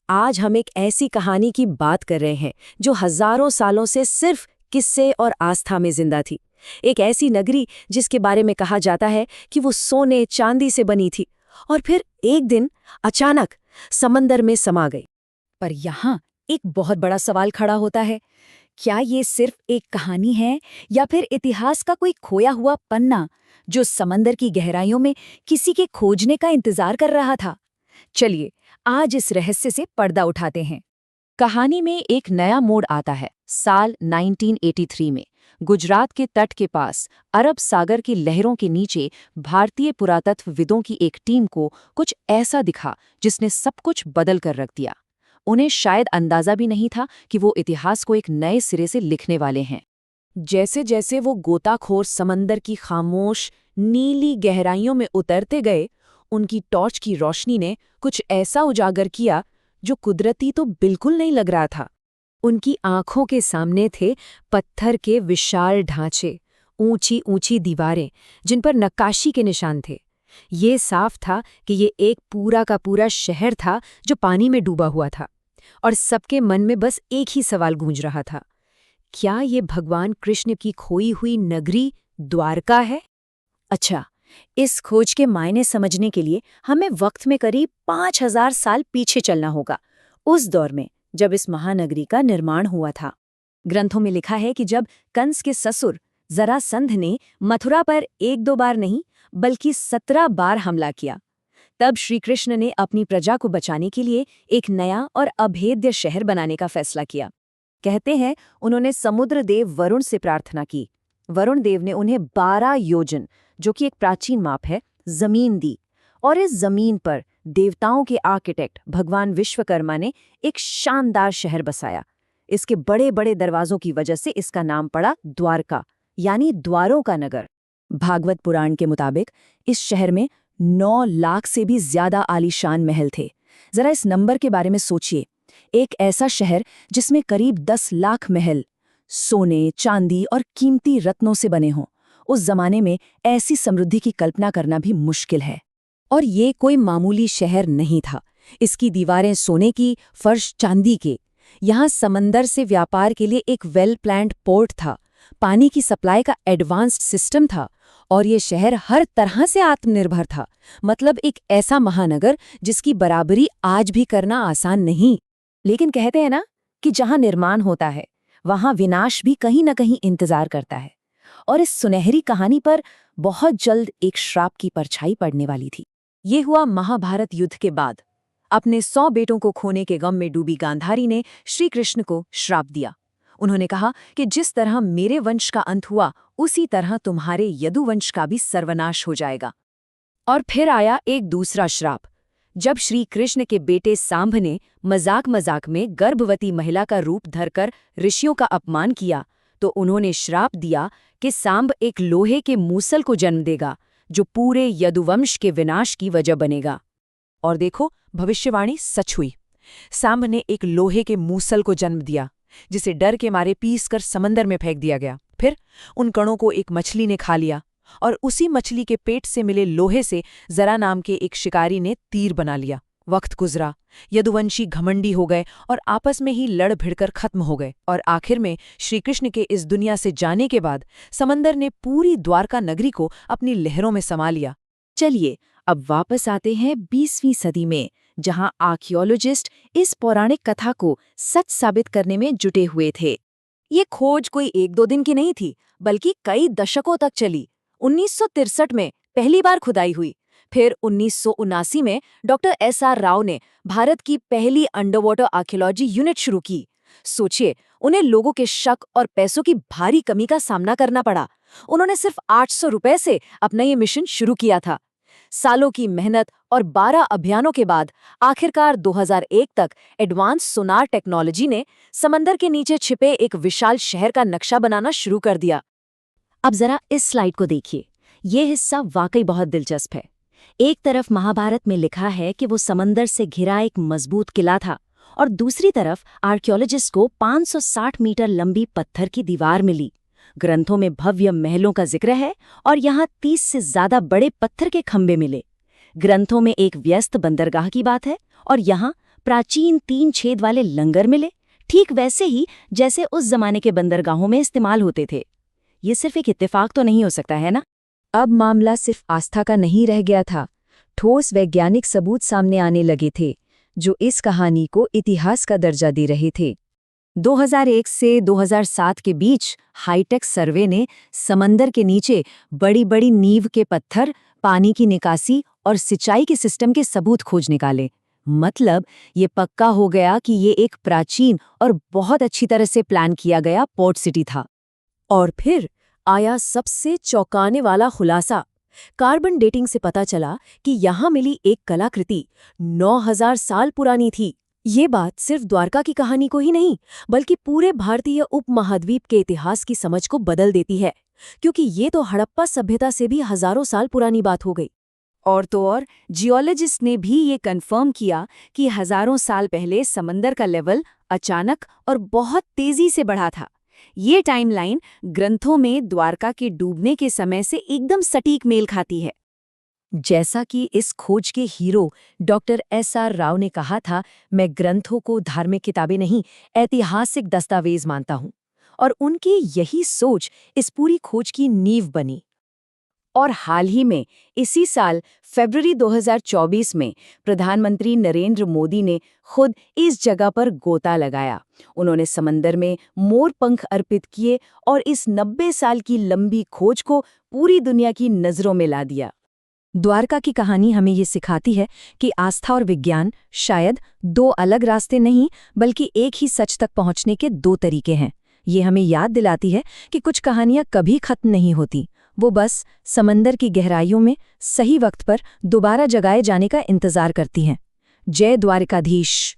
आज हम एक ऐसी कहानी की बात कर रहे हैं जो हजारों सालों से सिर्फ किस्से और आस्था में जिंदा थी। एक ऐसी नगरी जिसके बारे में कहा जाता है कि वो सोने चांदी से बनी थी और फिर एक दिन अचानक समंदर में समा गई। पर यहाँ एक बहुत बड़ा सवाल खड़ा होता है। क्या ये सिर्फ एक कहानी है या फिर इतिहास का कोई खोया हुआ पन्ना जो समंदर की गहराइयों में किसी के खोजने का इंतजार कर रहा था? चलिए आज इस रहस्य से पर्दा उठाते हैं। कहानी में एक नया मोड़ आता है साल 1983 में। गुजरात के तट के पास अरब सागर की लहरों के नीचे भारतीय पुरातत्वविदों की एक टीम को कुछ ऐसा दिखा जिसने सब कुछ बदल कर रख दिया। उन्हें शायद अंदाजा भी नहीं था कि वो इतिहास को एक नए सिरे से लिखने वाले हैं। जैसे जैसे वो गोताखोर समंदर की खामोश नीली गहराइयों में उतरते गए, उनकी टॉर्च की रोशनी ने कुछ ऐसा उजागर किया जो कुदरती तो बिल्कुल नहीं लग रहा था। उनकी आंखों के सामने थे पत्थर के विशाल ढांचे, ऊंची ऊंची दीवारें जिन पर नक्काशी के निशान थे। ये साफ था कि ये एक पूरा का पूरा शहर था जो पानी में डूबा हुआ था, और सबके मन में बस एक ही सवाल गूंज रहा था, क्या ये भगवान कृष्ण की खोई हुई नगरी द्वारका है? अच्छा, इस खोज के मायने समझने के लिए हमें वक्त में करीब 5000 साल पीछे चलना होगा, उस दौर में जब इस महानगरी का निर्माण हुआ था। ग्रंथों में लिखा है कि जब कंस के ससुर जरासंध ने मथुरा पर 1-2 बार नहीं बल्कि 17 बार हमला किया, तब श्री कृष्ण ने अपनी प्रजा को बचाने के लिए एक नया और अभेद्य शहर बनाने का फैसला किया। कहते हैं उन्होंने समुद्र देव वरुण से प्रार्थना की। वरुण देव ने उन्हें 12 योजन, जो कि एक प्राचीन माप है, जमीन दी, और इस जमीन पर देवताओं के आर्किटेक्ट भगवान विश्वकर्मा ने एक शानदार शहर बसाया। इसके बड़े बड़े दरवाजों की वजह से इसका नाम पड़ा द्वारका, यानी द्वारों का नगर। भागवत पुराण के मुताबिक इस शहर में 9 लाख से भी ज्यादा आलीशान महल थे। जरा इस नंबर के बारे में सोचिए, एक ऐसा शहर जिसमें करीब 10 लाख महल सोने, चांदी और कीमती रत्नों से बने हों। उस जमाने में ऐसी समृद्धि की कल्पना करना भी मुश्किल है। और ये कोई मामूली शहर नहीं था। इसकी दीवारें सोने की, फर्श चांदी के। यहाँ समंदर से व्यापार के लिए एक वेल प्लान्ड पोर्ट था, पानी की सप्लाई का एडवांस्ड सिस्टम था, और ये शहर हर तरह से आत्मनिर्भर था। मतलब एक ऐसा महानगर जिसकी बराबरी आज भी करना आसान नहीं। लेकिन कहते हैं ना कि जहाँ निर्माण होता है वहाँ विनाश भी कहीं न कहीं इंतजार करता है। और इस सुनहरी कहानी पर बहुत जल्द एक श्राप की परछाई पड़ने वाली थी। ये हुआ महाभारत युद्ध के बाद। अपने 100 बेटों को खोने के गम में डूबी गांधारी ने श्री कृष्ण को श्राप दिया। उन्होंने कहा कि जिस तरह मेरे वंश का अंत हुआ, उसी तरह तुम्हारे यदुवंश का भी सर्वनाश हो जाएगा। और फिर आया एक दूसरा श्राप। जब श्री कृष्ण के बेटे सांभ ने मजाक मजाक में गर्भवती महिला का रूप धरकर ऋषियों का अपमान किया, तो उन्होंने श्राप दिया कि सांभ एक लोहे के मूसल को जन्म देगा जो पूरे यदुवंश के विनाश की वजह बनेगा। और देखो, भविष्यवाणी सच हुई। सांभ ने एक लोहे के मूसल को जन्म दिया जिसे डर के मारे पीस कर समंदर में फेंक दिया गया। फिर उन कणों को एक मछली ने खा लिया, और उसी मछली के पेट से मिले लोहे से जरा नाम के एक शिकारी ने तीर बना लिया। वक्त गुजरा, यदुवंशी घमंडी हो गए और आपस में ही लड़ भिड़कर खत्म हो गए, और आखिर में श्रीकृष्ण के इस दुनिया से जाने के बाद समंदर ने पूरी द्वारका नगरी को अपनी लहरों में समा लिया। चलिए अब वापस आते हैं 20वीं सदी में, जहां आर्कियोलॉजिस्ट इस पौराणिक कथा को सच साबित करने में जुटे हुए थे। ये खोज कोई 1-2 दिन की नहीं थी, बल्कि कई दशकों तक चली। 1963 में पहली बार खुदाई हुई। फिर 1979 में डॉक्टर SR राव ने भारत की पहली अंडरवाटर आर्कियोलॉजी यूनिट शुरू की। सोचिए, उन्हें लोगों के शक और पैसों की भारी कमी का सामना करना पड़ा। उन्होंने सिर्फ 800 रुपए से अपना ये मिशन शुरू किया था। सालों की मेहनत और 12 अभियानों के बाद आखिरकार 2001 तक एडवांस सोनार टेक्नोलॉजी ने समंदर के नीचे छिपे एक विशाल शहर का नक्शा बनाना शुरू कर दिया। अब जरा इस स्लाइड को देखिए, ये हिस्सा वाकई बहुत दिलचस्प है। एक तरफ महाभारत में लिखा है कि वो समंदर से घिरा एक मजबूत किला था, और दूसरी तरफ आर्कियोलॉजिस्ट को 560 मीटर लंबी पत्थर की दीवार मिली। ग्रंथों में भव्य महलों का जिक्र है, और यहाँ 30 से ज्यादा बड़े पत्थर के खंभे मिले। ग्रंथों में एक व्यस्त बंदरगाह की बात है, और यहाँ प्राचीन 3 छेद वाले लंगर मिले, ठीक वैसे ही जैसे उस जमाने के बंदरगाहों में इस्तेमाल होते थे। ये सिर्फ एक इत्तेफाक तो नहीं हो सकता है ना? अब मामला सिर्फ आस्था का नहीं रह गया था। ठोस वैज्ञानिक सबूत सामने आने लगे थे, जो इस कहानी को इतिहास का दर्जा दे रहे थे। 2001 से 2007 के बीच हाईटेक सर्वे ने समंदर के नीचे बड़ी-बड़ी नींव के पत्थर, पानी की निकासी और सिंचाई के सिस्टम के सबूत खोज निकाले। मतलब ये पक्का हो गया कि ये एक प्राचीन और बहुत अच्छी तरह से प्लान किया गया पोर्ट सिटी था। और फिर आया सबसे चौंकाने वाला खुलासा। कार्बन डेटिंग से पता चला कि यहाँ मिली एक कलाकृति 9000 साल पुरानी थी। ये बात सिर्फ द्वारका की कहानी को ही नहीं, बल्कि पूरे भारतीय उपमहाद्वीप के इतिहास की समझ को बदल देती है, क्योंकि ये तो हड़प्पा सभ्यता से भी हजारों साल पुरानी बात हो गई। और तो और जियोलॉजिस्ट ने भी ये कंफर्म किया कि हजारों साल पहले समंदर का लेवल अचानक और बहुत तेजी से बढ़ा था। ये टाइमलाइन ग्रंथों में द्वारका के डूबने के समय से एकदम सटीक मेल खाती है। जैसा कि इस खोज के हीरो डॉक्टर SR राव ने कहा था, मैं ग्रंथों को धार्मिक किताबें नहीं, ऐतिहासिक दस्तावेज मानता हूं। और उनकी यही सोच इस पूरी खोज की नींव बनी। और हाल ही में इसी साल फरवरी 2024 में प्रधानमंत्री नरेंद्र मोदी ने खुद इस जगह पर गोता लगाया। उन्होंने समंदर में मोर पंख अर्पित किए और इस 90 साल की लंबी खोज को पूरी दुनिया की नजरों में ला दिया। द्वारका की कहानी हमें ये सिखाती है कि आस्था और विज्ञान शायद दो अलग रास्ते नहीं, बल्कि एक ही सच तक पहुंचने के दो तरीके हैं। ये हमें याद दिलाती है कि कुछ कहानियां कभी खत्म नहीं होती, वो बस समंदर की गहराइयों में सही वक्त पर दोबारा जगाए जाने का इंतजार करती हैं। जय द्वारकाधीश।